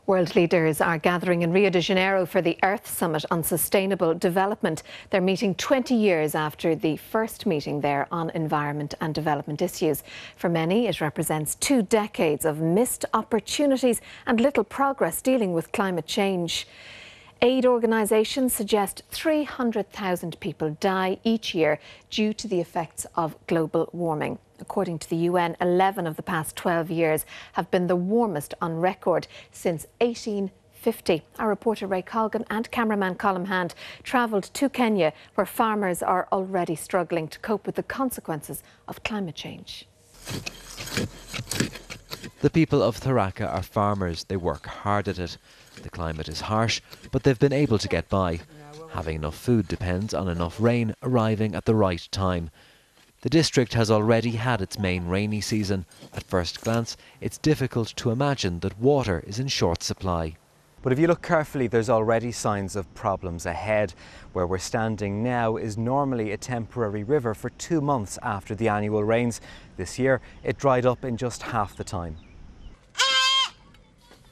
World leaders are gathering in Rio de Janeiro for the Earth Summit on Sustainable Development. They're meeting 20 years after the first meeting there on environment and development issues. For many, it represents 2 decades of missed opportunities and little progress dealing with climate change. Aid organisations suggest 300,000 people die each year due to the effects of global warming. According to the UN, 11 of the past 12 years have been the warmest on record since 1850. Our reporter Ray Colgan and cameraman Colin Hand travelled to Kenya, where farmers are already struggling to cope with the consequences of climate change. The people of Tharaka are farmers. They work hard at it. The climate is harsh, but they've been able to get by. Having enough food depends on enough rain arriving at the right time. The district has already had its main rainy season. At first glance, it's difficult to imagine that water is in short supply. But if you look carefully, there's already signs of problems ahead. Where we're standing now is normally a temporary river for 2 months after the annual rains. This year, it dried up in just half the time.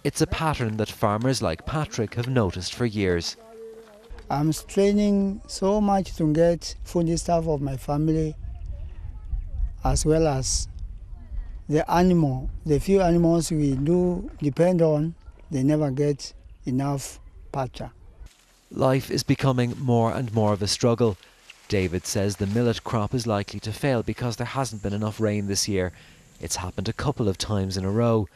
It's a pattern that farmers like Patrick have noticed for years. I'm straining so much to get food stuff of my family, as well as the few animals we do depend on, they never get enough pasture. Life is becoming more and more of a struggle. David says the millet crop is likely to fail because there hasn't been enough rain this year. It's happened a couple of times in a row.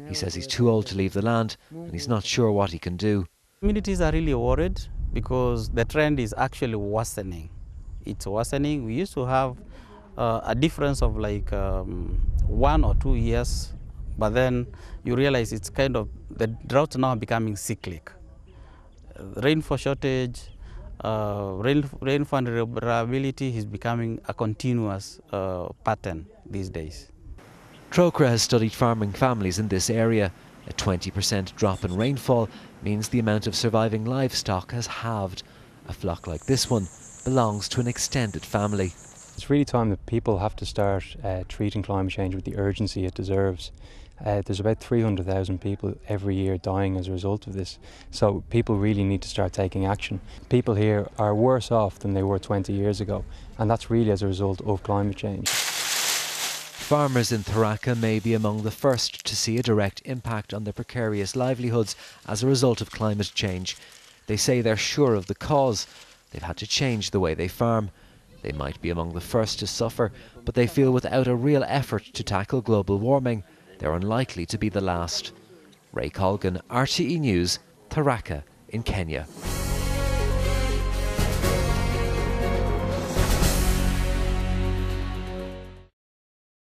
He says he's too old to leave the land and he's not sure what he can do. Communities are really worried because the trend is actually worsening. It's worsening. We used to have a difference of like 1 or 2 years, but then you realize it's kind of, the drought now becoming cyclic. Rainfall shortage, rainfall reliability is becoming a continuous pattern these days. Trokra has studied farming families in this area. A 20% drop in rainfall means the amount of surviving livestock has halved. A flock like this one belongs to an extended family. It's really time that people have to start treating climate change with the urgency it deserves. There's about 300,000 people every year dying as a result of this, so people really need to start taking action. People here are worse off than they were 20 years ago, and that's really as a result of climate change. Farmers in Tharaka may be among the first to see a direct impact on their precarious livelihoods as a result of climate change. They say they're sure of the cause. They've had to change the way they farm. They might be among the first to suffer, but they feel without a real effort to tackle global warming, they're unlikely to be the last. Ray Colgan, RTE News, Tharaka in Kenya.